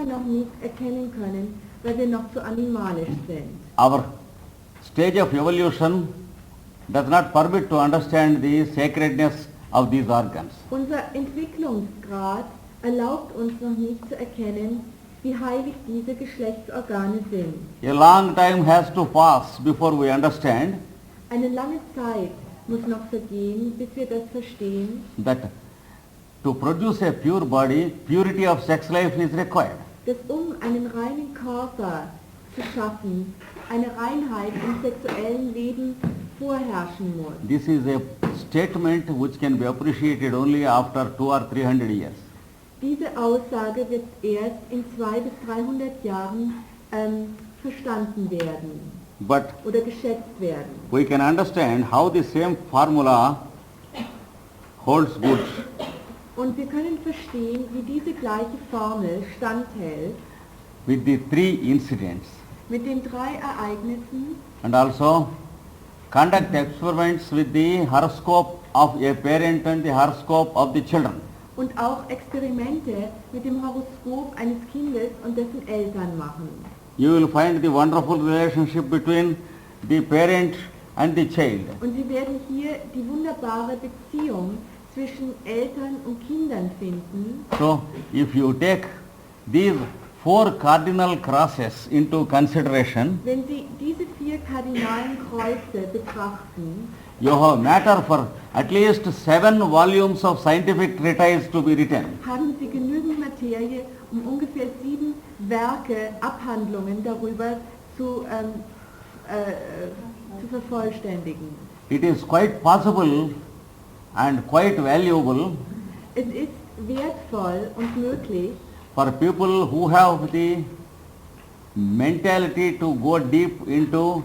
immer noch nicht erkennen können, weil wir noch zu animalisch sind. Our stage of evolution does not permit to understand the sacredness of these organs. Unser Entwicklungsgrad erlaubt uns noch nicht zu erkennen, wie heilig diese Geschlechtsorgane sind. A long time has to pass before we understand Eine lange Zeit muss noch vergehen, bis wir das verstehen, that to produce a pure body, purity of sex life is required. dass einen reinen Körper zu schaffen, eine Reinheit im sexuellen Leben vorherrschen muss. This is a statement which can be appreciated only after 200 or 300 years. Diese Aussage wird erst in 200 bis 300 Jahren verstanden werden But oder geschätzt werden. we can understand how the same formula holds good Und wir können verstehen, wie diese gleiche Formel standhält with the three incidents, mit den 3 Ereignissen and also conduct experiments with the horoscope of a parent and the horoscope of the children. und auch Experimente mit dem Horoskop eines Kindes und dessen Eltern machen. You will find the wonderful relationship between the parent and the child. Und Sie werden hier die wunderbare Beziehung zwischen Eltern und Kindern finden. So, if you take these 4 cardinal crosses into consideration, Wenn Sie diese 4 kardinalen Kreuze betrachten, you have matter for at least 7 volumes of scientific treatise to be written. haben Sie genügend Materie, um ungefähr 7 Werke, Abhandlungen darüber zu vervollständigen. It is quite possible and quite valuable Es ist wertvoll und möglich, for people who have the mentality to go deep into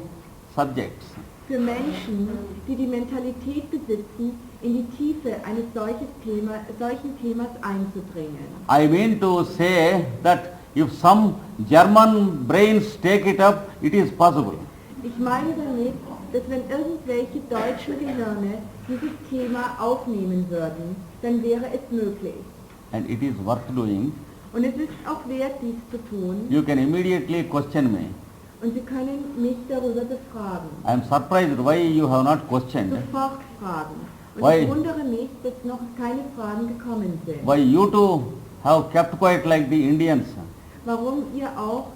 subjects. für Menschen, die die Mentalität besitzen, in die Tiefe eines solchen Themas einzudringen. I mean to say that if some German brains take it up, it is possible. Ich meine damit, dass wenn irgendwelche deutschen Gehirne dieses Thema aufnehmen würden, dann wäre es möglich. And it is worth doing. Und es ist auch wert, dies zu tun. You can immediately question me. Und Sie können mich darüber befragen. I am surprised why you have not questioned, Sofort fragen. Und Why? ich wundere mich, dass noch keine Fragen gekommen sind. why you too have kept quiet like the Indians. Warum ihr auch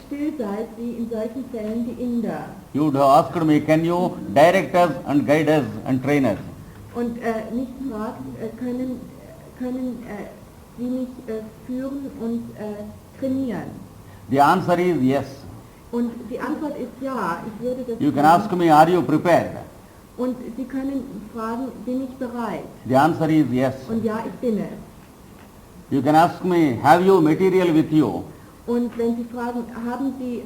still seid, wie in solchen Fällen die Inder. You would have asked me, can you direct us and guide us and train us? Und nicht fragt, können Sie mich führen und trainieren? The answer is yes. Und die Antwort ist ja, ich würde das You can tun. ask me, are you prepared? Und Sie können fragen, bin ich bereit? The answer is yes. Und ja, ich bin es. You can ask me, have you material with you? Und wenn Sie fragen, haben Sie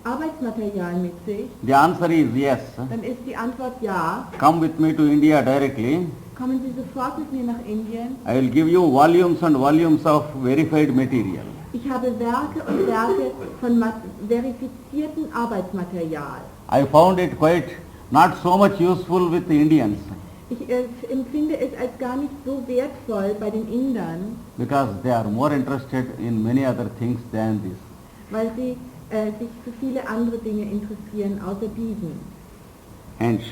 Arbeitsmaterial mit sich, The answer is yes. dann ist die Antwort ja. Come with me to India directly. Kommen Sie sofort mit mir nach Indien. I will give you volumes and volumes of verified material. Ich habe Werke und Werke von verifiziertem Arbeitsmaterial. I found it quite not so much useful with the Indians Ich empfinde es als gar nicht so wertvoll bei den Indern, because they are more interested in many other things than this. weil sie sich für viele andere Dinge interessieren, außer diesen. Hence,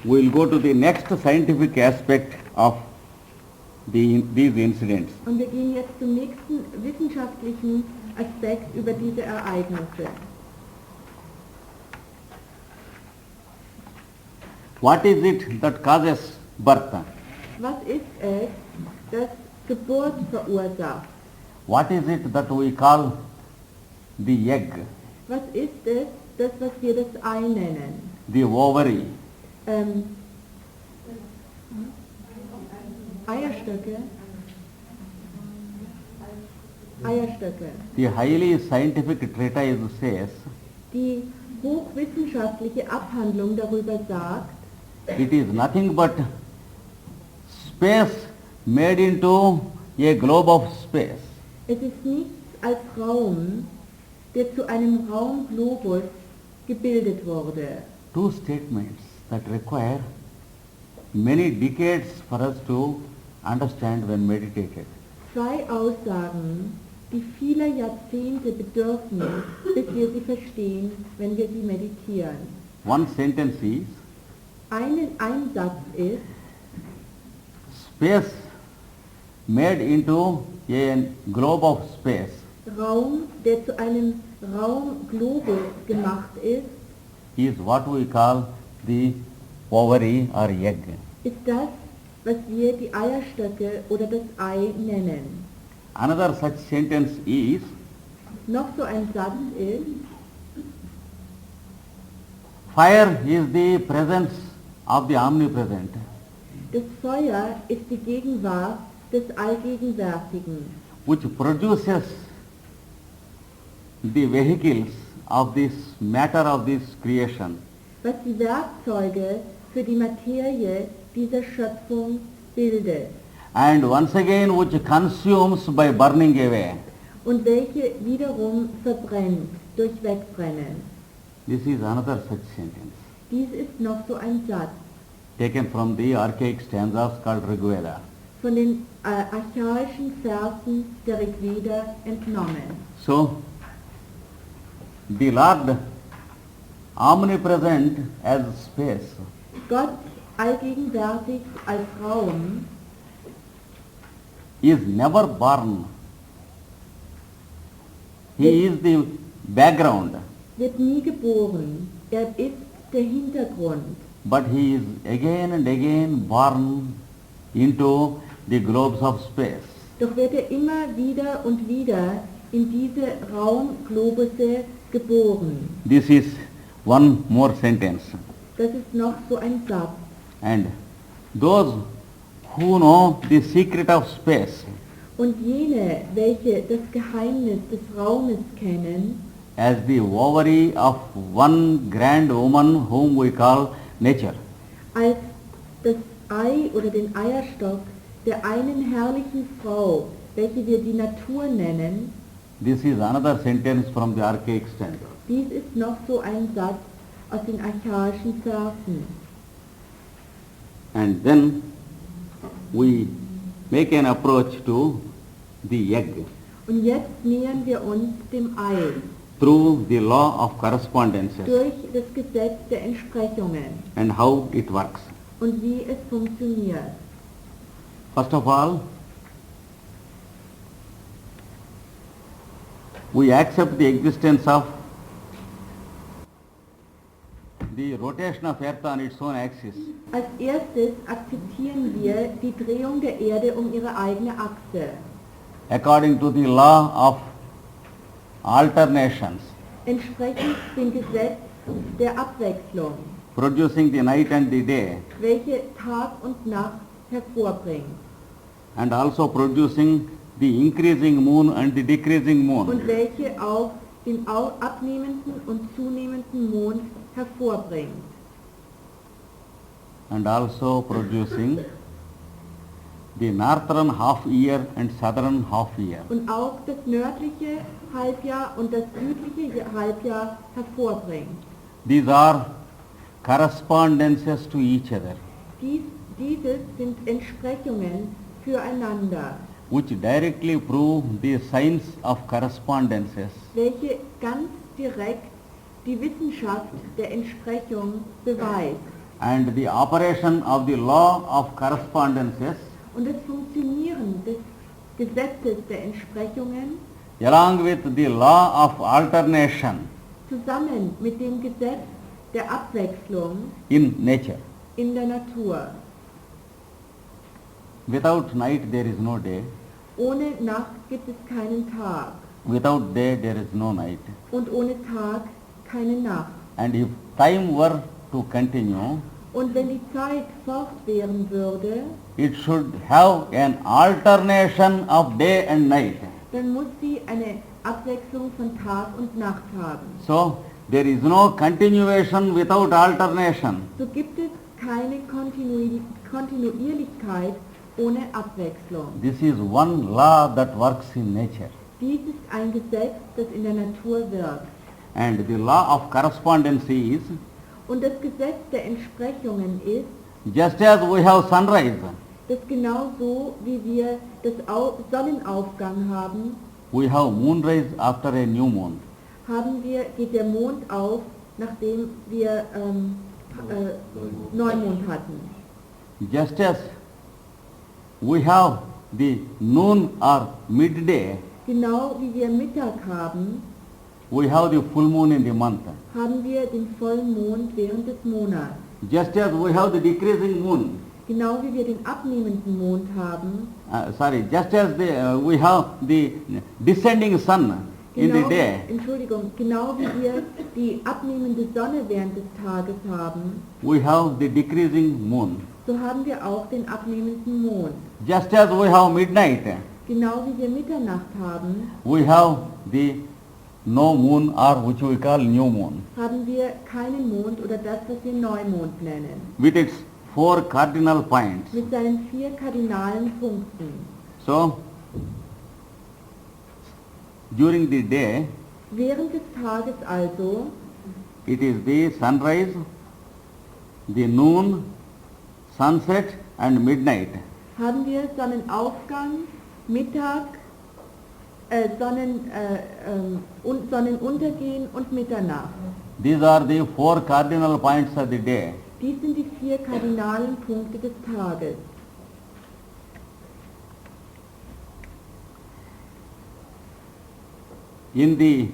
we will go to the next scientific aspect of these incidents. Und wir gehen jetzt zum nächsten wissenschaftlichen Aspekt über diese Ereignisse. What is it that causes birth? Was ist es, das Geburt verursacht? What is it that we call the egg, Was ist es, das, was wir das Ei nennen? the ovary, Eierstöcke? Eierstöcke. the highly scientific treatise says Die hochwissenschaftliche Abhandlung darüber sagt, it is nothing but space made into a globe of space. es ist nichts als Raum, der zu einem Raumglobus gebildet wurde. 2 statements that require many decades for us to understand when meditated. 2 Aussagen, die viele Jahrzehnte bedürfen, bis wir sie verstehen, wenn wir sie meditieren. One sentence is, Ein Satz ist, space made into a globe of space Raum, der zu einem Raumglobus gemacht is what we call the ovary or egg. ist das, was wir die Eierstöcke oder das Ei nennen. Another such sentence is, Noch so ein Satz ist, fire is the presence of the omnipresent. das Feuer ist die Gegenwart des Allgegenwärtigen, Which produces the vehicles of this matter of this creation. was die Werkzeuge für die Materie dieser Schöpfung bildet And once again which consumes by burning away. und welche wiederum verbrennt durch Wegbrennen. This is another such sentence Dies ist noch so ein Satz taken from the archaic stanzas called Rigveda. von den archaischen Versen der Rigveda entnommen. So, the Lord omnipresent as space Gott allgegenwärtig als Raum is never born. He is the background, wird nie geboren. Er ist der Hintergrund. but he is again and again born into the globes of space. Doch wird er immer wieder und wieder in diese Raumglobusse geboren. This is one more sentence. Das ist noch so ein Satz. And those who know the secret of space Und jene, welche das Geheimnis des Raumes kennen, as the ovary of one grand woman whom we call nature, als das Ei oder den Eierstock der einen herrlichen Frau, welche wir die Natur nennen, this is another sentence from the archaic stanza. dies ist noch so ein Satz aus den archaischen Versen. And then we make an approach to the egg Und jetzt nähern wir uns dem Ei through the law of correspondences durch das Gesetz der Entsprechungen and how it works. und wie es funktioniert. First of all, we accept the existence of the rotation of Earth on its own axis. Als erstes akzeptieren wir die Drehung der Erde um ihre eigene Achse. According to the law of alternations, Entsprechend dem Gesetz der Abwechslung, producing the night and the day, welche Tag und Nacht hervorbringt and also producing the increasing moon and the decreasing moon, und welche auch den abnehmenden und zunehmenden Mond hervorbringt and also producing the northern half year and southern half year. und auch das nördliche Halbjahr und das südliche Halbjahr hervorbringt. These are correspondences to each other, Dieses sind Entsprechungen füreinander, which directly prove the science of correspondences welche ganz direkt die Wissenschaft der Entsprechung beweist. and the operation of the law of correspondences Und das Funktionieren des Gesetzes der Entsprechungen along with the law of alternation zusammen mit dem Gesetz der Abwechslung in nature. in der Natur. Without night there is no day, Ohne Nacht gibt es keinen Tag without day there is no night. und ohne Tag keine Nacht. And if time were to continue, Und wenn die Zeit fortwähren würde, it should have an alternation of day and night. dann muss sie eine Abwechslung von Tag und Nacht haben. So there is no continuation without alternation. So gibt es keine Kontinuierlichkeit ohne Abwechslung. This is one law that works in nature. Dies ist ein Gesetz, das in der Natur wirkt. And the law of correspondence is, Und das Gesetz der Entsprechungen ist, just as we have sunrise, dass genauso wie wir das Sonnenaufgang haben, we have moonrise after a new moon. geht der Mond auf, nachdem wir Neumond hatten. Just as we have the noon or midday, Genau wie wir Mittag haben, we have the full moon in the month. haben wir den Vollmond während des Monats. Just as we have the decreasing moon, Genau wie wir den abnehmenden Mond haben, just as we have the descending sun in the day, genau wie wir die abnehmende Sonne während des Tages haben, we have the decreasing moon. so haben wir auch den abnehmenden Mond. Just as we have midnight, Genau wie wir Mitternacht haben, we have the no moon or which we call new moon, haben wir keinen Mond oder das, was wir Neumond nennen, with its 4 cardinal points. mit seinen 4 kardinalen Punkten. So, during the day, Während des Tages also it is the sunrise, the noon, sunset and midnight. haben wir Sonnenaufgang, Mittag, Sonnenuntergehen und Mitternacht. These are the 4 cardinal points of the day. Dies sind die 4 kardinalen Punkte des Tages. In the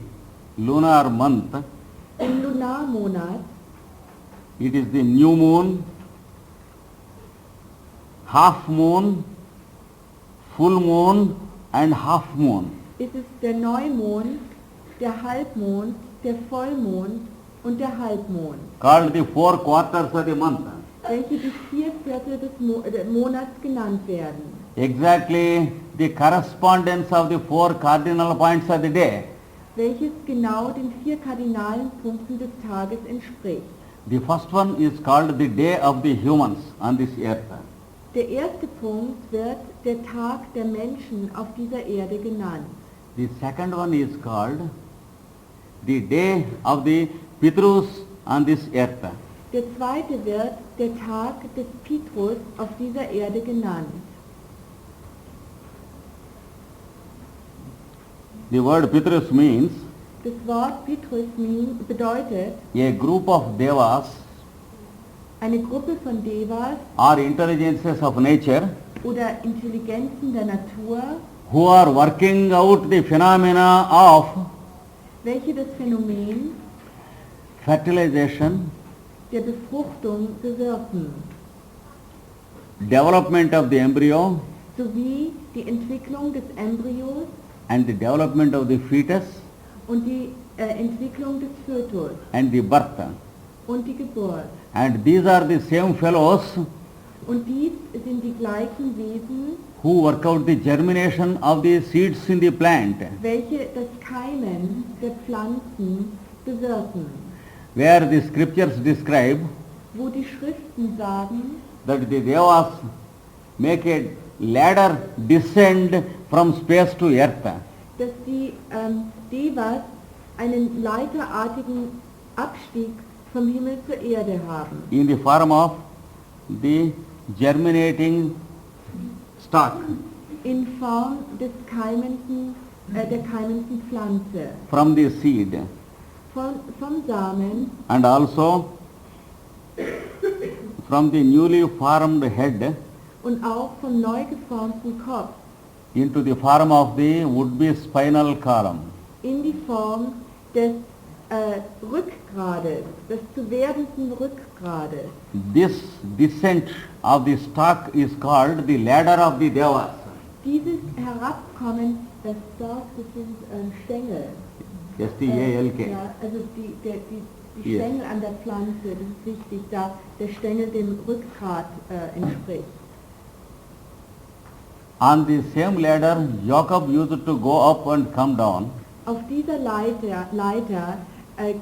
lunar month, Im Lunarmonat it is the new moon, half moon, full moon and half moon. ist es der Neumond, der Halbmond, der Vollmond und der Halbmond, Called the 4 quarters of the month. welche die 4 Viertel des Monats genannt werden. Exactly the correspondence of the 4 cardinal points of the day. Welches genau den 4 kardinalen Punkten des Tages entspricht. The first one is called the day of the humans on this earth. Der erste Punkt wird der Tag der Menschen auf dieser Erde genannt. The second one is called the day of the Pitrus on this earth. Der zweite wird der Tag des Petrus auf dieser Erde genannt. The word Pitrus means Das Wort Petrus bedeutet a group of devas eine Gruppe von Devas or intelligences of nature oder Intelligenzen der Natur, who are working out the phenomena of welche das Phänomen fertilization, der Befruchtung bewirken, development of the embryo sowie die Entwicklung des Embryos and the development of the fetus und die Entwicklung des Fötus and the birth. und die Geburt. And these are the same fellows Und dies sind die gleichen Wesen, who work out the germination of the seeds in the plant, welche das Keimen der Pflanzen bewirken, where the scriptures describe wo die Schriften sagen, that the devas make a ladder descend from space to earth. dass die Devas einen leiterartigen Abstieg vom Himmel zur Erde haben, In the form of the germinating stalk in Form des der keimenden Pflanze, from the seed vom Samen and also from the newly formed head und auch vom neu geformten Kopf into the form of the would-be spinal column. in die Form des Rückgrades, des zu werdenden Rückgrades. This descent of the stalk is called the ladder of the devas. Dieses Herabkommen, das sind Stängel. S-T-A-L-K. Ja, also die Yes. Stängel an der Pflanze, das ist wichtig, da der Stängel dem Rückgrat entspricht. On the same ladder, Jacob used to go up and come down. Auf dieser Leiter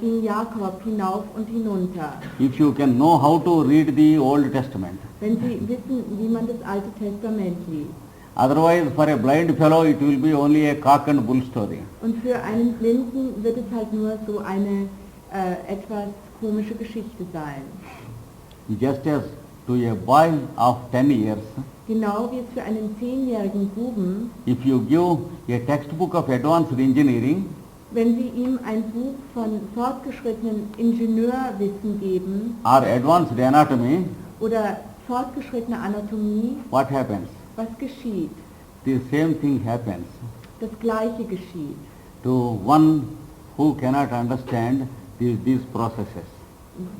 ging Jakob hinauf und hinunter. If you can know how to read the Old Testament. Wenn Sie wissen, wie man das Alte Testament liest. Otherwise, for a blind fellow, it will be only a cock and bull story. Und für einen Blinden wird es halt nur so eine etwas komische Geschichte sein. Just as to a boy of 10 years, genau wie es für einen 10-jährigen Buben, if you give a textbook of advanced engineering, wenn Sie ihm ein Buch von fortgeschrittenen Ingenieurwissen geben or advanced anatomy, oder fortgeschrittene Anatomie, what happens? was geschieht? The same thing happens Das Gleiche geschieht. to one who cannot understand these processes.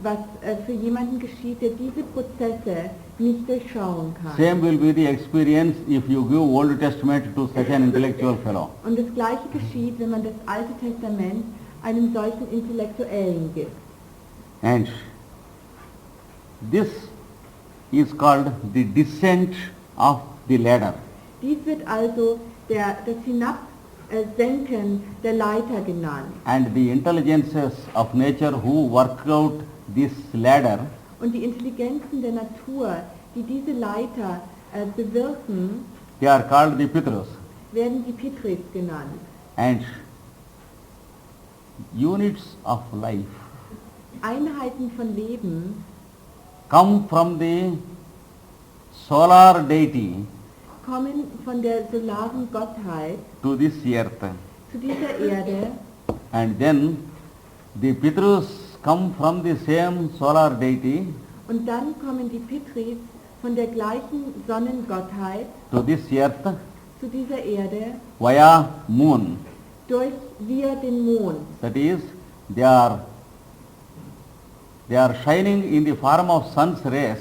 Was für jemanden geschieht, der diese Prozesse nicht durchschauen kann. Same will be the experience if you give Old Testament to such an intellectual fellow. Und das Gleiche geschieht, wenn man das Alte Testament einem solchen Intellektuellen gibt. And this is called the descent of the ladder. Dies wird also das Hinabsenken der Leiter genannt. And the intelligences of nature who work out this ladder, Und die Intelligenzen der Natur, die diese Leiter bewirken, they are called the Pitrus. werden die Pitris genannt. And units of life Einheiten von Leben come from the solar deity kommen von der solaren Gottheit to this earth. zu dieser Erde, And then the Pitrus come from the same solar deity und dann kommen die Pitris von der gleichen Sonnengottheit to this earth zu dieser Erde via moon. via den Mond. That is, they are shining in the form of sun's rays,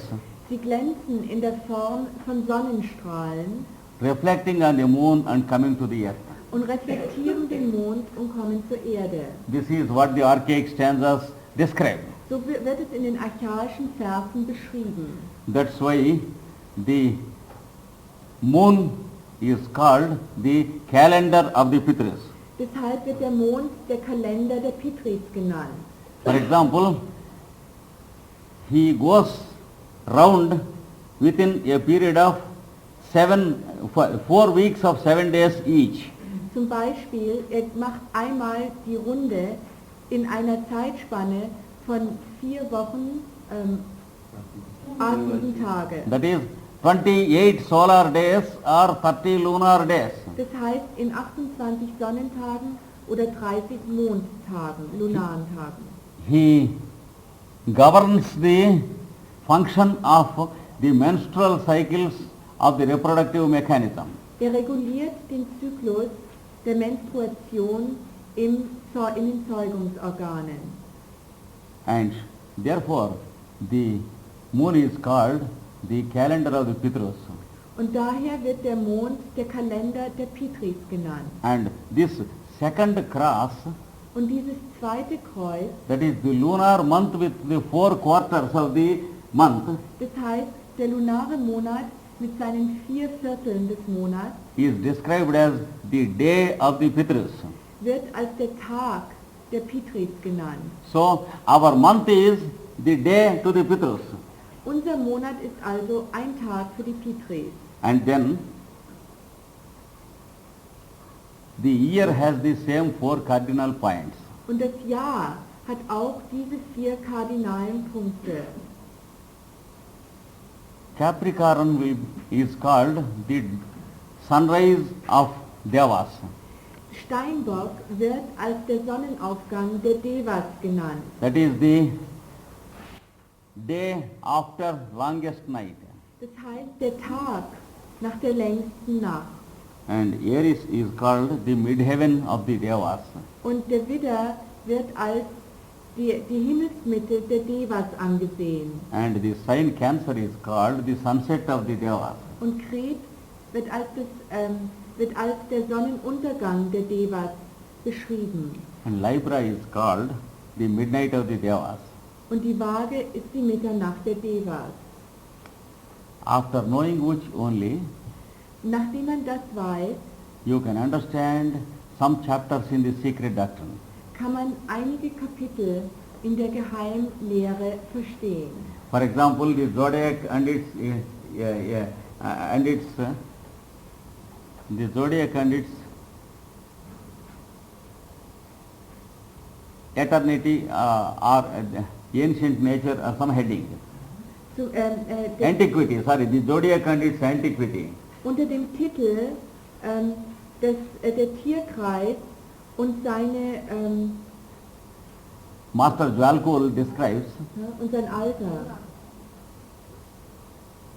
Sie glänzen in der Form von Sonnenstrahlen reflecting on the moon and coming to the earth. und reflektieren den Mond und kommen zur Erde. This is what the archaic stanzas describe. So wird es in den archaischen Versen beschrieben. That's why the moon is called the calendar of the Pitris. Deshalb wird der Mond der Kalender der Pitris genannt. For example, he goes round within a period of 4 weeks of 7 days each. Zum Beispiel, er macht einmal die Runde in einer Zeitspanne von 4 Wochen, 7 Tage. That is 28 solar days or 30 lunar days. Das heißt in 28 Sonnentagen oder 30 Mondtagen, lunaren Tagen. He governs the function of the menstrual cycles of the reproductive mechanism. Er reguliert den Zyklus der Menstruation in den Zeugungsorganen. And therefore the moon is called the calendar of the Pitrus. Und daher wird der Mond der Kalender der Pitris genannt. And this second cross, Und dieses zweite Kreuz, that is the lunar month with the 4 quarters of the month, das heißt der lunare Monat mit seinen 4 Vierteln des Monats, is described as the day of the Pitrus. wird als der Tag der Pitris genannt. So our month is the day to the Pitrus. Unser Monat ist also ein Tag für die Pitris. And then the year has the same 4 cardinal points. Und das Jahr hat auch diese 4 kardinalen Punkte. Capricorn is called the sunrise of Devas. Steinbock wird als der Sonnenaufgang der Devas genannt. That is the day after longest night. Das heißt der Tag nach der längsten Nacht. And Aries is called the midheaven of the Devas. Und der Widder wird als die Himmelsmitte der Devas angesehen. And the sign Cancer is called the sunset of the Devas. Und Krebs wird als der Sonnenuntergang der Devas beschrieben. And Libra is called the midnight of the Devas. Und die Waage ist die Mitternacht der Devas. After knowing which only, Nachdem man das weiß, you can understand some chapters in the secret doctrine. kann man einige Kapitel in der Geheimlehre verstehen. For example, the zodiac and its eternity or ancient nature or some heading. Antiquity, sorry, the zodiac and its antiquity. Unter dem Titel der Tierkreis und seine Master Jwalkul describes, und sein Alter.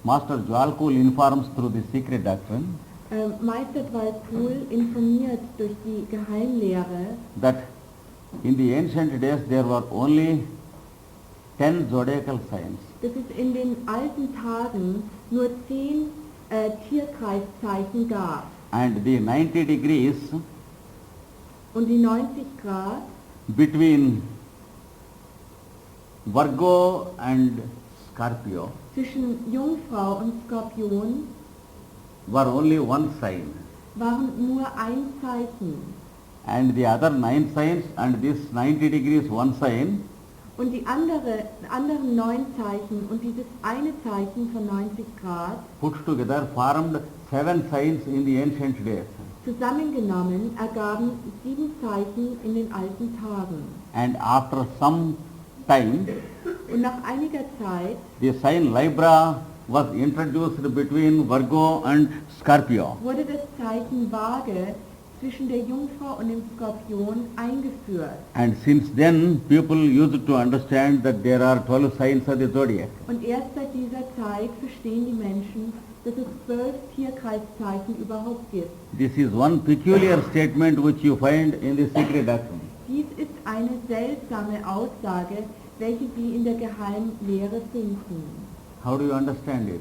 Master Jwalkul informs through the secret doctrine Meister Dwalkul informiert durch die Geheimlehre, that in the ancient days there were only 10 zodiacal signs. dass es in den alten Tagen nur 10 Tierkreiszeichen gab. And the 90 degrees Und die 90 Grad between Virgo and Scorpio zwischen Jungfrau und Skorpion were only one sign. waren nur ein Zeichen. And the other 9 signs and this 90 degrees one sign Und die anderen 9 Zeichen und dieses eine Zeichen von 90 Grad put together formed 7 signs in the ancient days. zusammengenommen ergaben 7 Zeichen in den alten Tagen. And after some time, Und nach einiger Zeit the sign Libra was introduced between Virgo and Scorpio. wurde das Zeichen Waage zwischen der Jungfrau und dem Skorpion eingeführt. And since then, people used to understand that there are 12 signs of the zodiac. Und erst seit dieser Zeit verstehen die Menschen, dass es 12 Tierkreiszeichen überhaupt gibt. This is one peculiar statement which you find in the secret doctrine. Dies ist eine seltsame Aussage, welche Sie in der Geheimlehre finden. How do you understand it?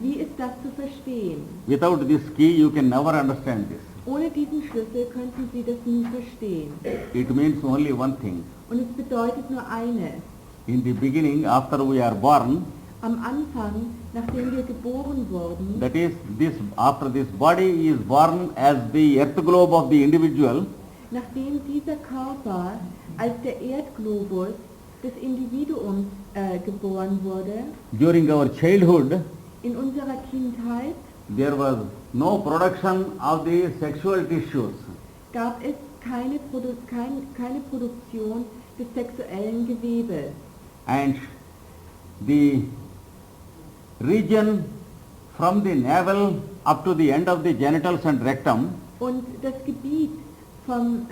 Wie ist das zu verstehen? Without this key, you can never understand this. Ohne diesen Schlüssel könnten Sie das nie verstehen. It means only one thing. Und es bedeutet nur eines. In the beginning, after we are born, Am Anfang, nachdem wir geboren wurden, that is, after this body is born as the earth globe of the individual, nachdem dieser Körper als der Erdglobus des Individuums geboren wurde, during our childhood, in unserer Kindheit there was no production of the sexual tissues. gab es keine Produktion des sexuellen Gewebes. And the region from the navel up to the end of the genitals and rectum Und das Gebiet vom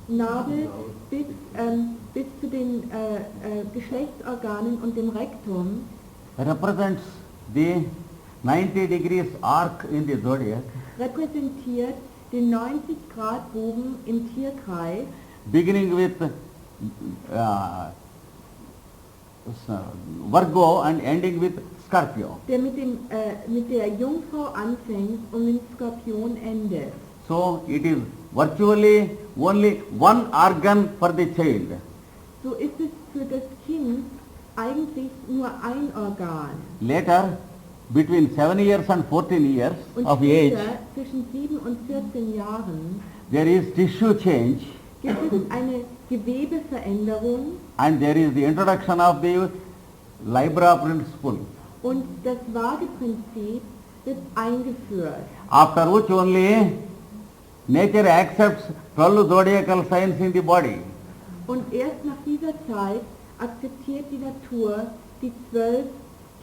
Nabel bis zu den Geschlechtsorganen und dem Rektum represents the 90 degrees arc in the zodiac, repräsentiert den 90-Grad-Bogen im Tierkreis, beginning with Virgo and ending with Scorpio. der mit der Jungfrau anfängt und mit Skorpion endet. So it is virtually only one organ for the child. So ist es für das Kind eigentlich nur ein Organ. Later, between 7 years and 14 years Und of age, später, zwischen 7 und 14 Jahren, there is tissue change gibt es eine Gewebeveränderung and there is the introduction of the Libra principle, und das Waageprinzip wird eingeführt. after which only nature accepts 12 zodiacal signs in the body. Und erst nach dieser Zeit akzeptiert die Natur die 12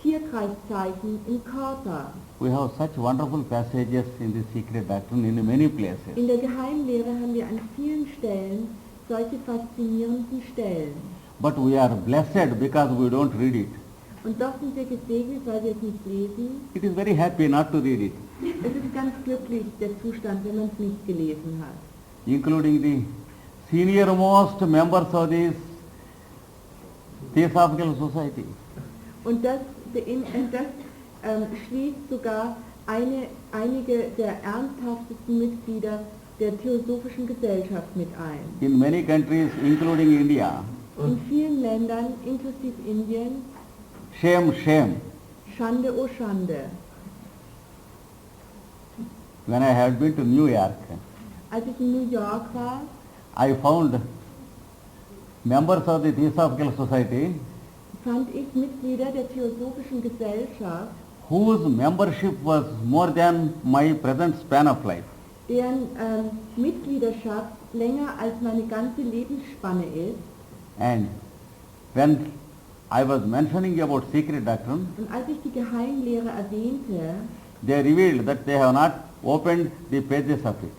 Tierkreiszeichen im Körper. We have such wonderful passages in the secret doctrine in many places. In der Geheimlehre haben wir an vielen Stellen solche faszinierenden Stellen. But we are blessed because we don't read it. Und doch sind wir gesegnet, weil wir es nicht lesen. It is very happy not to read it, Es ist ganz glücklich der Zustand, wenn man es nicht gelesen hat. including the senior most members of this Theosophical Society. Und das schließt sogar einige der ernsthaftesten Mitglieder der Theosophischen Gesellschaft mit ein. In many countries, including India, In vielen Ländern, inklusive Indien, shame, shame. Schande o Schande. When I had been to New York, Als ich in New York war, I found members of the Theosophical Society fand ich Mitglieder der Theosophischen Gesellschaft, whose membership was more than my present span of life. deren Mitgliedschaft länger als meine ganze Lebensspanne ist. And when I was mentioning about secret doctrine, Und als ich die Geheimlehre erwähnte, they revealed that they have not opened the pages of it.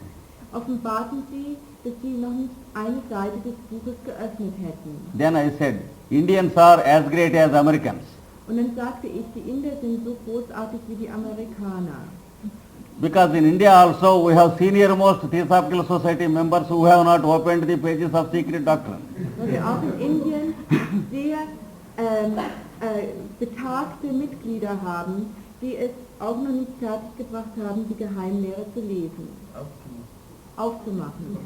offenbarten sie, dass sie noch nicht eine Seite des Buches geöffnet hätten. Then I said, Indians are as great as Americans. Und dann sagte ich, die Inder sind so großartig wie die Amerikaner. Because in India also we have senior most Theosophical Society members who have not opened the pages of secret doctrine. Weil wir auch in Indien sehr betagte Mitglieder haben, die es auch noch nicht fertiggebracht haben, die Geheimlehre zu lesen, aufzumachen,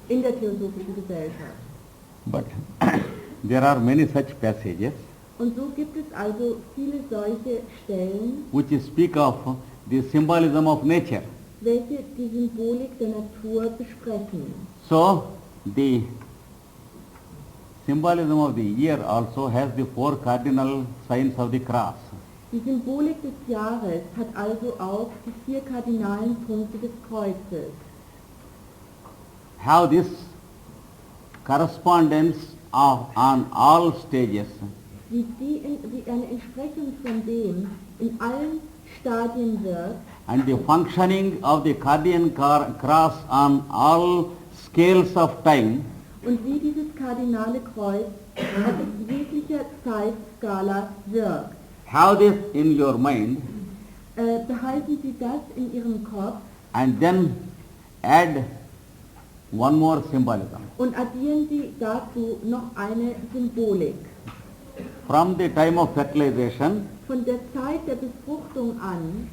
in der Theosophischen Gesellschaft. But there are many such passages Und so gibt es also viele solche Stellen, which speak of the symbolism of nature. welche die Symbolik der Natur besprechen. So the symbolism of the year also has the four cardinal signs of the cross. Die Symbolik des Jahres hat also auch die 4 kardinalen Punkte des Kreuzes. Have this correspondence on all stages, Wie eine Entsprechung von dem in allen Stadien wirkt and the functioning of the Cardian cross on all scales of time, und wie dieses kardinale Kreuz auf jeglicher Zeitskala wirkt. have this in your mind, Behalten Sie das in Ihrem Kopf and then add one more symbolism. und addieren Sie dazu noch eine Symbolik. From the time of fertilization, Von der Zeit der Befruchtung an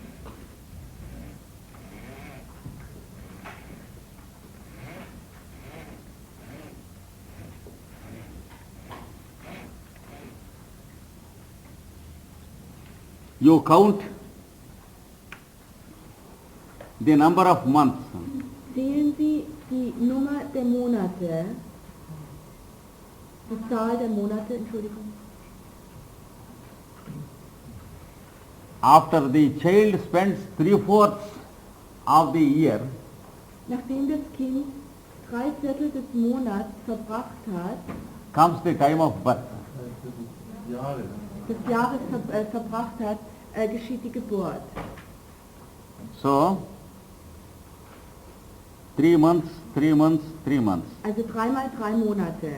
you count the number of months zählen Sie die Nummer der Monate, die Zahl der Monate, Entschuldigung. after the child spends 3/4 of the year. Nachdem das Kind 3/4 des Monats verbracht hat, Comes the time of birth. des Jahres verbracht hat, geschieht die Geburt. So 3 months, 3 months, 3 months. Also 3 mal 3 Monate.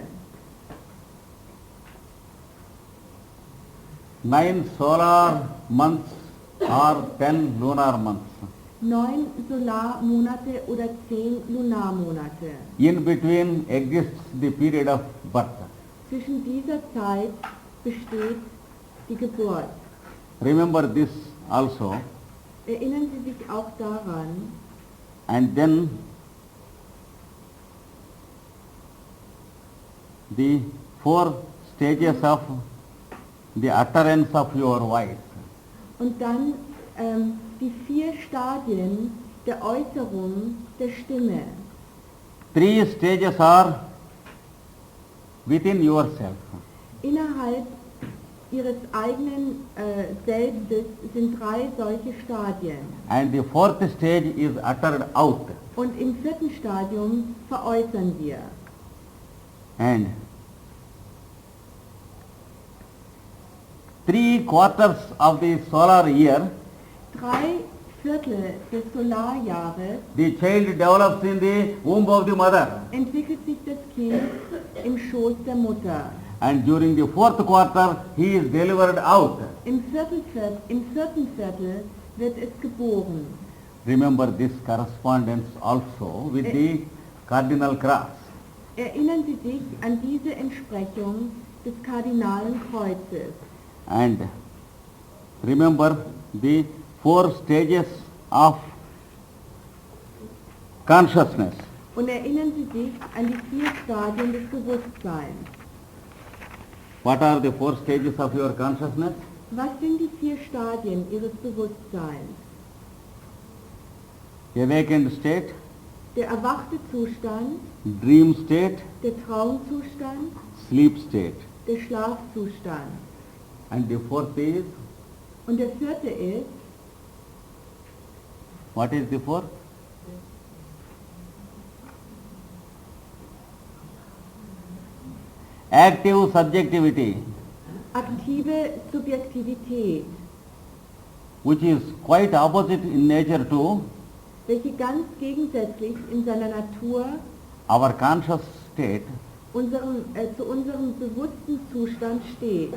9 solar months or 10 lunar months. 9 Solarmonate oder 10 Lunarmonate. In between exists the period of birth. Zwischen dieser Zeit besteht die Geburt. Remember this also, Erinnern Sie sich auch daran, and then the 4 stages of the utterance of your voice. und dann die 4 Stadien der Äußerung der Stimme. 3 stages are within yourself. Innerhalb Ihres eigenen Selbstes sind 3 solche Stadien. And the 4th stage is uttered out. Und im 4. Stadium veräußern wir. And 3/4 of the solar year, 3/4 des Solarjahres the child develops in the womb of the mother. entwickelt sich das Kind im Schoß der Mutter. And during the 4th quarter, he is delivered out. Im 4. Viertel wird es geboren. Remember this correspondence also with the cardinal cross. Erinnern Sie sich an diese Entsprechung des kardinalen Kreuzes. And remember the 4 stages of consciousness. Und erinnern Sie sich an die 4 Stadien des Bewusstseins. What are the 4 stages of your consciousness? Was sind die 4 Stadien Ihres Bewusstseins? Awakened state, Der erwachte Zustand, dream state, der Traumzustand, sleep state. der Schlafzustand. And the 4th is, Und der 4. ist, what is the 4th? Active subjectivity. aktive Subjektivität, which is quite opposite in nature to welche ganz gegensätzlich in seiner Natur our conscious state. zu unserem bewussten Zustand steht,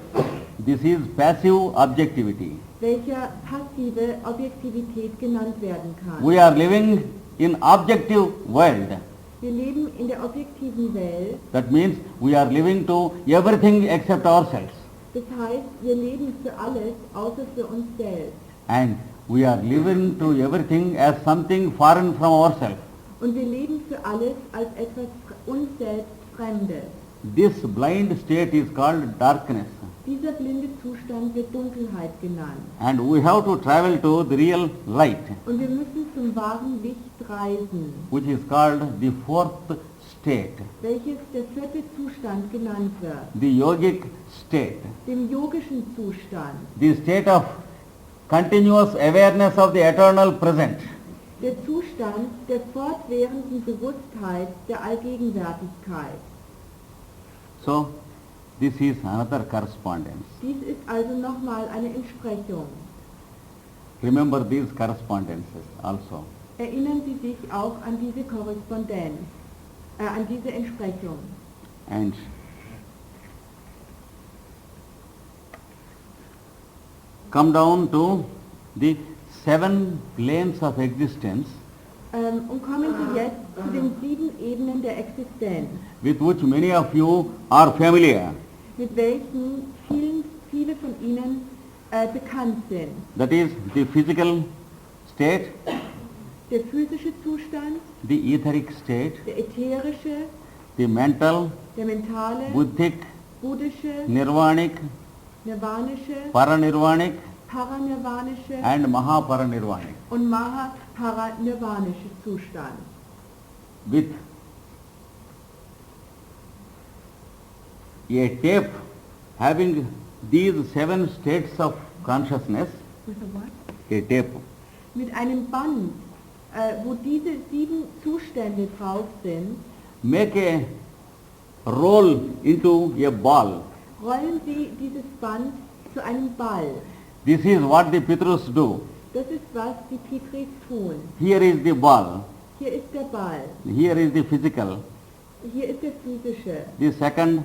This is passive objectivity. welcher passive Objektivität genannt werden kann. We are living in objective world. Wir leben in der objektiven Welt, That means we are living to everything except ourselves. das heißt, wir leben für alles außer für uns selbst. And we are living to everything as something foreign from ourselves. Und wir leben für alles als etwas uns selbst Fremdes. This blind state is called darkness. Dieser blinde Zustand wird Dunkelheit genannt. And we have to travel to the real light, Und wir müssen zum wahren Licht reisen, which is called the fourth state, welches der vierte Zustand genannt wird, the yogic state, dem yogischen Zustand, the state of continuous awareness of the eternal present. der Zustand der fortwährenden Bewusstheit der Allgegenwärtigkeit. So, this is another correspondence. Dies ist also nochmal eine Entsprechung. Remember these correspondences also. Erinnern Sie sich auch an diese Korrespondenz, an diese Entsprechung. And come down to the 7 planes of existence Und kommen Sie jetzt zu den 7 Ebenen der Existenz, with which many of you are familiar. mit welchen viele von Ihnen bekannt sind. That is the physical state, Der physische Zustand, the etheric state, der ätherische, the mental, der mentale, buddhic, buddhische, nirvanic, nirvanische, paranirvanic paranirvanische and mahaparanirvanic. und mahaparanirvanische Zustand. With a tape having these 7 states of consciousness, With a what? a tape, Mit einem Band, wo diese 7 Zustände drauf sind, make a roll into a ball. rollen Sie dieses Band zu einem Ball. This is what the Pitrus do. Das ist, was die Pitris tun. Here is the ball, Hier ist der Ball, here is the physical, hier ist der physische, the second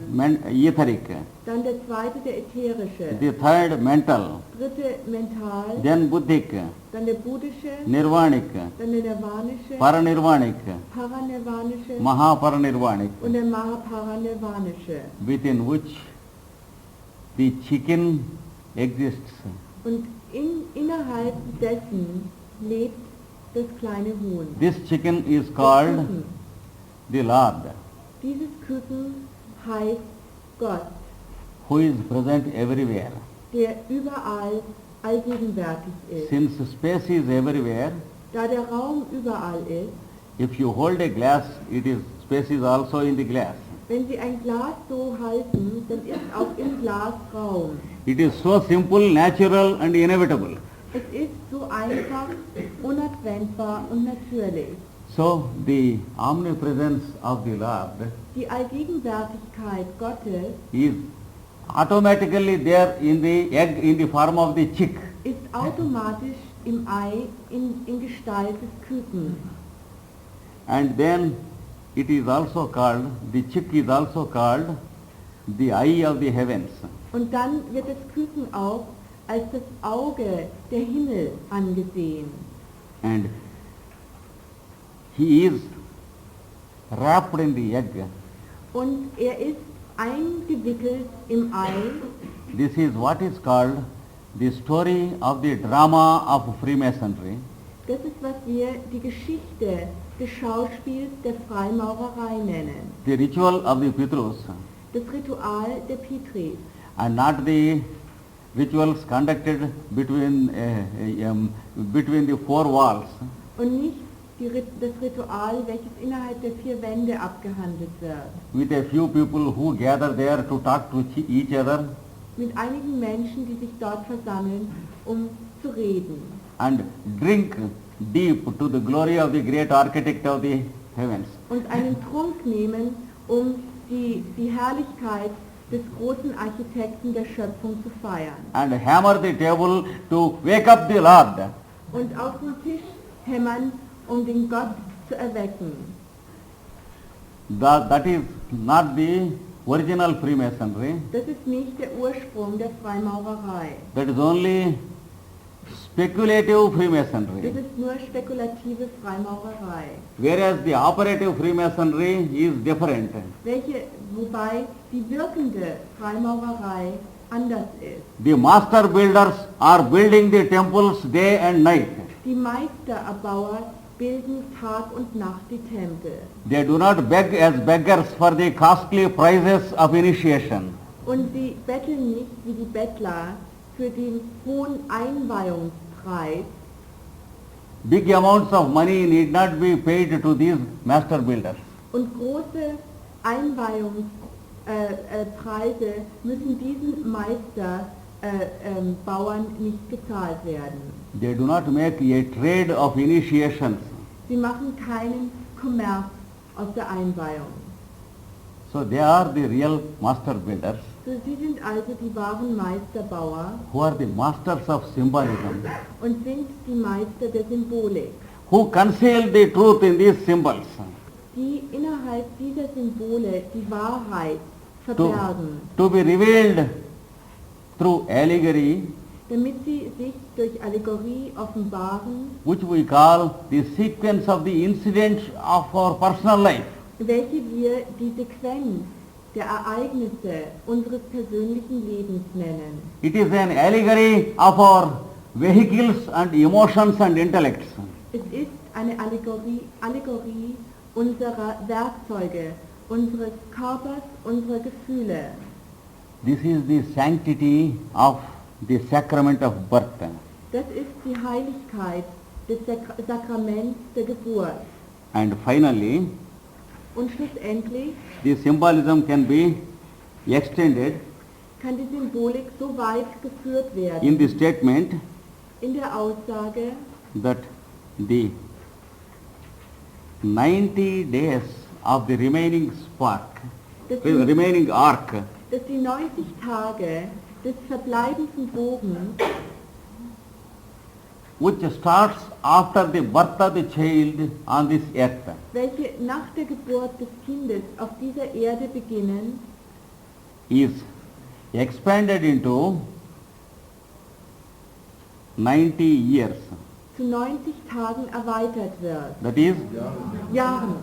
etheric, dann der zweite der ätherische, the third mental, dritte mental, then buddhic, dann der buddhische, nirvanic, dann der nirvanische, paranirvanic, paranirvanische mahaparanirvanic, und der mahaparanirvanische. within which the chicken exists. Und innerhalb dessen lebt das kleine Huhn. This chicken is Das called Küken. the Lord, Dieses Küken heißt Gott, who is present everywhere. der überall allgegenwärtig ist. Since space is everywhere, Da der Raum überall ist, if you hold a glass, space is also in the glass. wenn Sie ein Glas so halten, dann ist auch im Glas Raum. It is so simple, natural and inevitable. Es ist so einfach, unabwendbar und natürlich. So the omnipresence of the Lord Die Allgegenwärtigkeit Gottes is automatically there in the egg in the form of the chick. ist automatisch im Ei in Gestalt des Küken. And then it is also called, the chick is also called the eye of the heavens. Und dann wird das Küken auch als das Auge der Himmel angesehen. And he is wrapped in the egg. Und er ist eingewickelt im Ei. This is what is called the story of the drama of Freemasonry. Das ist, was wir die Geschichte des Schauspiels der Freimaurerei nennen. The ritual of the Pitrus, Das Ritual der Pitris. and not the rituals conducted between the 4 walls. Und nicht das Ritual, welches innerhalb der 4 Wände abgehandelt wird. With a few people who gather there to talk to each other Mit einigen Menschen, die sich dort versammeln, um zu reden. and drink deep to the glory of the great architect of the heavens. Und einen Trunk nehmen, um die Herrlichkeit des großen Architekten der Schöpfung zu feiern. and hammer the table to wake up the Lord. Und auf den Tisch hämmern, um den Gott zu erwecken. That is not the original Freemasonry. Das ist nicht der Ursprung der Freimaurerei. That is only speculative Das Freemasonry. ist nur spekulative Freimaurerei. Whereas the operative Freemasonry is different. Wobei die wirkende Freimaurerei anders ist. The master builders are building the temples day and night. Die Meistererbauer bilden Tag und Nacht die Tempel. They do not beg as beggars for the costly prices of initiation. Und sie betteln nicht wie die Bettler für den hohen Einweihungspreis. Big amounts of money need not be paid to these master builders. Und große Einweihungspreise müssen diesen Meisterbauern nicht gezahlt werden. They do not make a trade of initiations. Sie machen keinen Kommerz aus der Einweihung. So they are the real master builders So, sie sind also die wahren Meisterbauer who are the masters of symbolism, und sind die Meister der Symbolik, who conceal the truth in these symbols die innerhalb dieser Symbole die Wahrheit verbergen, to be revealed through allegory, damit sie sich durch Allegorie offenbaren, which we call the sequence of the incidents of our personal life. welche wir die Sequenz der Ereignisse unseres persönlichen Lebens nennen. It is an allegory of our vehicles and emotions and intellects. Es ist eine Allegorie unserer Werkzeuge, unseres Körpers, unserer Gefühle. This is the sanctity of the sacrament of birth. Das ist die Heiligkeit des Sakraments der Geburt. And finally, Und schlussendlich the symbolism can be extended kann die Symbolik so weit geführt werden in the statement in der Aussage, that the 90 days of the remaining remaining arc dass die 90 Tage des verbleibenden Bogens, which starts after the birth of the child on this earth, welche nach der Geburt des Kindes auf dieser Erde beginnen, is expanded into 90 years. zu 90 Tagen erweitert wird. Jahren. Jahren.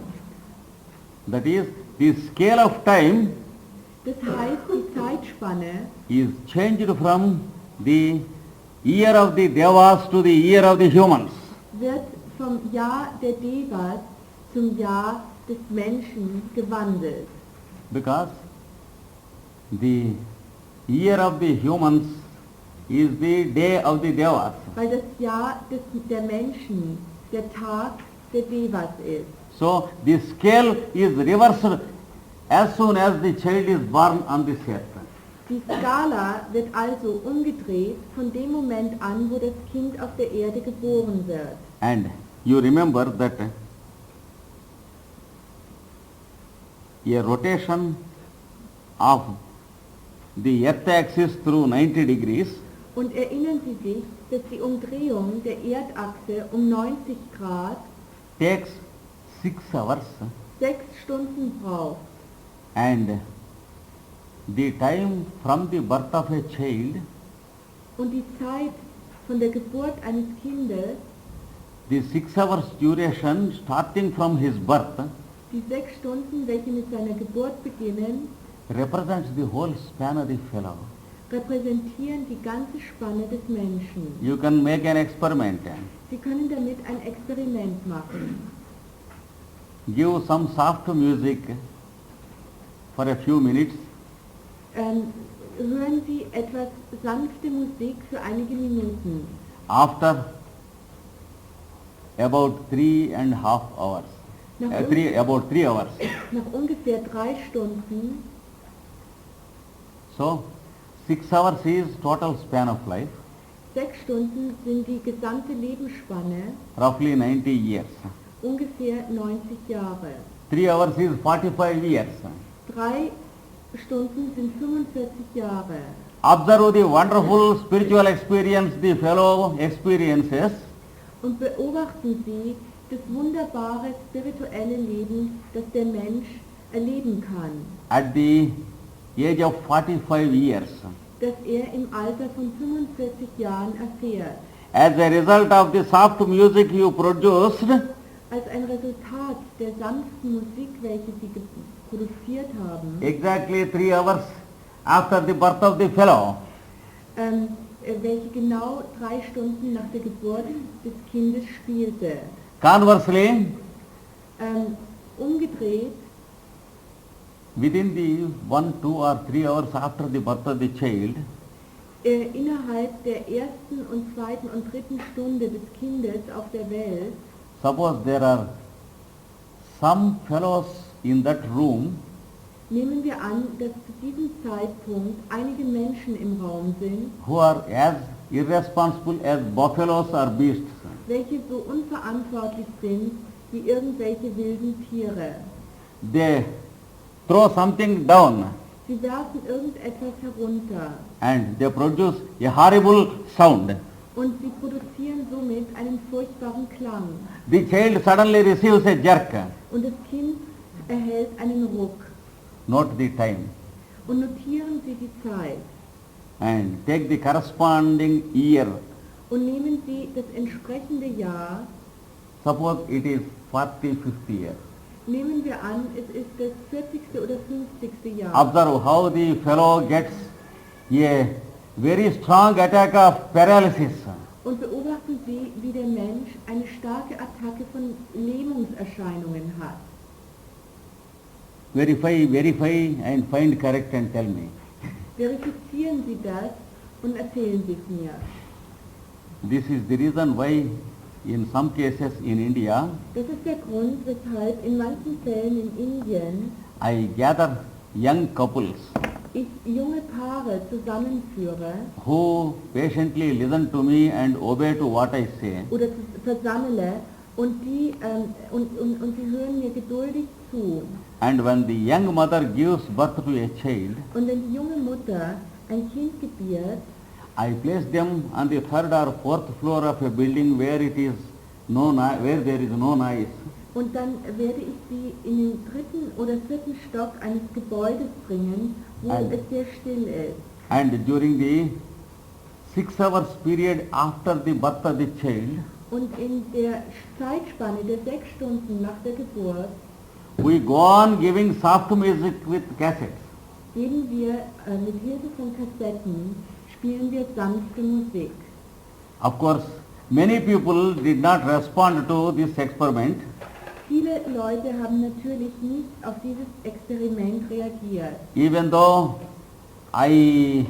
That is, the scale of time Das heißt, die Zeitspanne is changed from the year of the Devas to the year of the humans. wird vom Jahr der Devas zum Jahr des Menschen gewandelt. Because the year of the humans is the day of the Devas. Weil das Jahr der Menschen der Tag der Devas ist. So the scale is reversed as soon as the child is born on this earth. Die Skala wird also umgedreht von dem Moment an, wo das Kind auf der Erde geboren wird. And you remember that a rotation of the earth axis through 90 degrees Und erinnern Sie sich, dass die Umdrehung der Erdachse um 90 Grad takes 6 hours 6 Stunden braucht. and the time from the birth of a child, Und die Zeit von der Geburt eines Kindes, the 6 hours duration starting from his birth, die 6 Stunden, welche mit seiner Geburt beginnen, represents the whole span of the fellow. repräsentieren die ganze Spanne des Menschen. You can make an experiment. Sie können damit ein Experiment machen. Give some soft music for a few minutes Hören Sie etwas sanfte Musik für einige Minuten. after about 3.5 hours. About 3 hours. Nach ungefähr 3 Stunden, So 6 hours is total span of life, 6 Stunden sind die gesamte Lebensspanne, roughly 90 years. ungefähr 90 Jahre. 3 hours is 45 years. 3 Stunden sind 45 Jahre. Observe the wonderful spiritual experience the fellow experiences. Und beobachten Sie das wunderbare spirituelle Leben, das der Mensch erleben kann, At the age of 45 years. das er im Alter von 45 Jahren erfährt. As a result of the soft music you produced, Als ein Resultat der sanften Musik, welche Sie produziert haben, exactly 3 hours after the birth of the fellow, welche genau 3 Stunden nach der Geburt des Kindes spielte. conversely, Umgedreht, within the 1, 2 or 3 hours after the birth of the child, innerhalb der ersten und zweiten und dritten Stunde des Kindes auf der Welt, suppose there are some fellows in that room nehmen wir an, dass zu diesem Zeitpunkt einige Menschen im Raum sind, who are as irresponsible as buffaloes or beasts. welche so unverantwortlich sind wie irgendwelche wilden Tiere. They throw something down Sie werfen irgendetwas herunter and they produce a horrible sound. und sie produzieren somit einen furchtbaren Klang. The child suddenly receives a jerk. Und das Kind erhält einen Ruck. Note the time Und notieren Sie die Zeit and take the corresponding year. und nehmen Sie das entsprechende Jahr. Suppose it is 45th year. Nehmen wir an, es ist das 40. oder 50. Jahr. Observe how the fellow gets a very strong attack of paralysis. Und beobachten Sie, wie der Mensch eine starke Attacke von Lähmungserscheinungen hat. Verify and find correct and tell me. Verifizieren Sie das und erzählen Sie es mir. This is the reason why in some cases in India Das ist der Grund, weshalb in manchen Fällen in Indien I gather young couples ich junge Paare zusammenführe who patiently listen to me and obey to what I say. oder versammle und die sie hören mir geduldig zu. And when the young mother gives birth to a child, Und wenn die junge Mutter ein Kind gebiert, I place them on the 3rd or 4th floor of a building where it is where there is no noise. und dann werde ich sie in den 3. oder 4. Stock eines Gebäudes bringen, wo And- es sehr still ist. And during the 6 hours period after the birth of the child, Und in der Zeitspanne der 6 Stunden nach der Geburt we go on giving soft music with cassettes. geben wir mit Hilfe von Kassetten, spielen wir sanfte Musik. Of course, many people did not respond to this experiment. Viele Leute haben natürlich nicht auf dieses Experiment reagiert. Even though I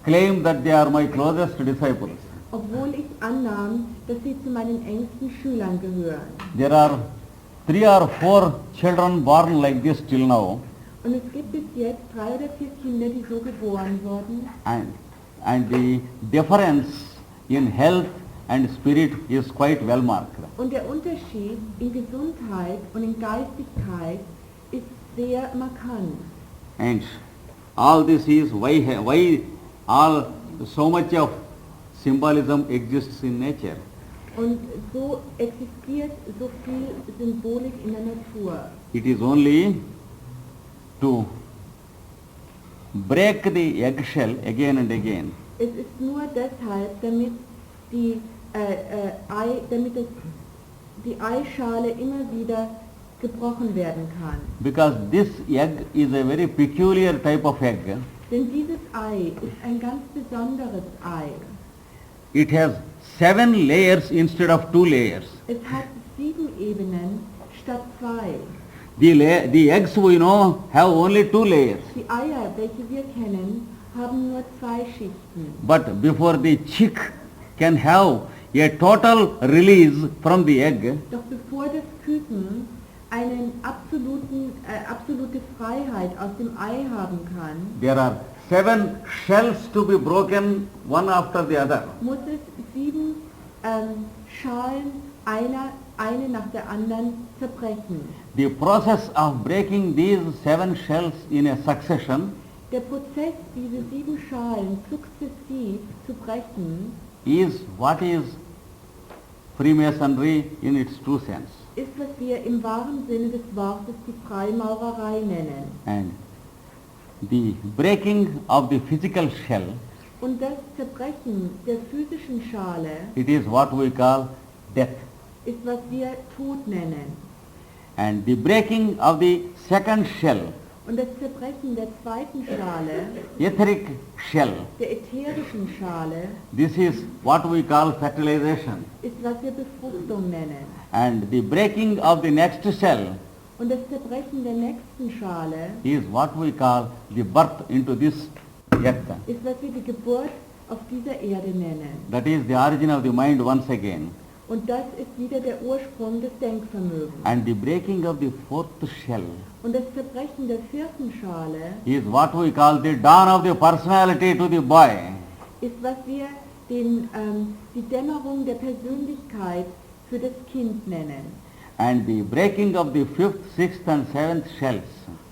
claim that they are my closest disciples. Obwohl ich annahm, dass sie zu meinen engsten Schülern gehören. There are 3 or 4 children born like this till now, Und es gibt bis jetzt 3 oder 4 Kinder, die so geboren wurden. and the difference in health and spirit is quite well marked. Und der Unterschied in Gesundheit und in Geistigkeit ist sehr markant. And all this is why all so much of symbolism exists in nature. Und so existiert so viel Symbolik in der Natur. It is only to break the eggshell again and again. Es ist nur deshalb, damit die Eischale immer wieder gebrochen werden kann. Because this egg is a very peculiar type of egg. Denn dieses Ei ist ein ganz besonderes Ei. It has 7 layers instead of 2 layers. Es hat 7 Ebenen statt 2. The eggs we know have only 2 layers. Die Eier, welche wir kennen, haben nur 2 Schichten. But before the chick can have a total release from the egg, Doch bevor das Küken eine absolute Freiheit aus dem Ei haben kann, there are 7 shells to be broken one after the other. muss es 7 Schalen einer eine nach der anderen zerbrechen. The process of breaking these 7 shells in a succession Der Prozess, diese 7 Schalen sukzessiv zu brechen, is what is Freemasonry in its true sense. ist, was wir im wahren Sinne des Wortes die Freimaurerei nennen. And the breaking of the physical shell, Und das Zerbrechen der physischen Schale it is what we call death. ist, was wir Tod nennen. And the breaking of the second shell, Und das Zerbrechen der zweiten Schale, etheric shell, der ätherischen Schale, this is what we call fertilization. ist, was wir Befruchtung nennen. And the breaking of the next shell Und das Zerbrechen der nächsten Schale is what we call the birth into this earth. ist, was wir die Geburt auf dieser Erde nennen. That is the origin of the mind once again. Und das ist wieder der Ursprung des Denkvermögens. And the breaking of the fourth shell Und das Zerbrechen der vierten Schale is what we call the dawn of the personality to the boy. ist, was wir die Dämmerung der Persönlichkeit für das Kind nennen. And the breaking of the fifth, sixth and seventh shells,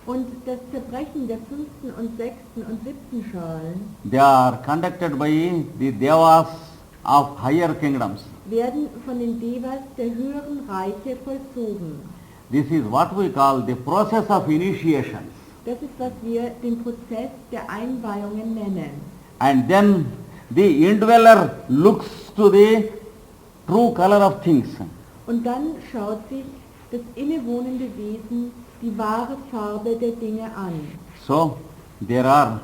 Und das Zerbrechen der 5. und 6. und 7. Schalen they are conducted by the devas of higher kingdoms. werden von den Devas der höheren Reiche vollzogen. This is what we call the process of initiations. Das ist, was wir den Prozess der Einweihungen nennen. And then the indweller looks to the true color of things. Und dann schaut sich das innewohnende Wesen die wahre Farbe der Dinge an. So there are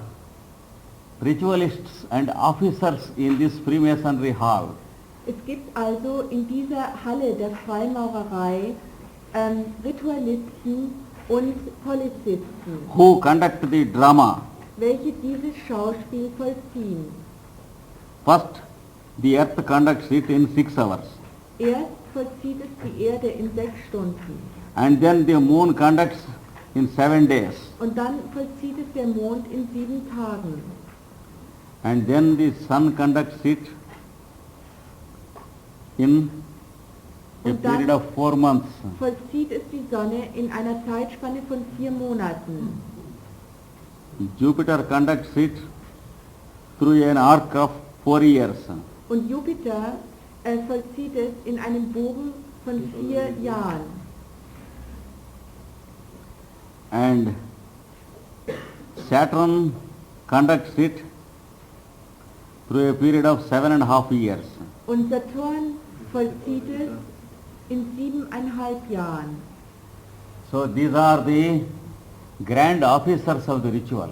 ritualists and officers in this Freemasonry hall. Es gibt also in dieser Halle der Freimaurerei Ritualisten und Polizisten, Who conduct the drama. welche dieses Schauspiel vollziehen. First, the earth conducts it in 6 hours. Erst vollzieht es die Erde in 6 Stunden And then the moon conducts in 7 days. und dann vollzieht es der Mond in 7 Tagen. And then the sun conducts it in a Und dann period of 4 months. vollzieht es die Sonne in einer Zeitspanne von 4 Monaten. Jupiter conducts it through an arc of 4 years. Und Jupiter vollzieht es in einem Bogen von 4 Jahren. And Saturn conducts it through a period of 7.5 years. Und Saturn vollzieht es in 7,5 Jahren. So these are the grand officers of the ritual.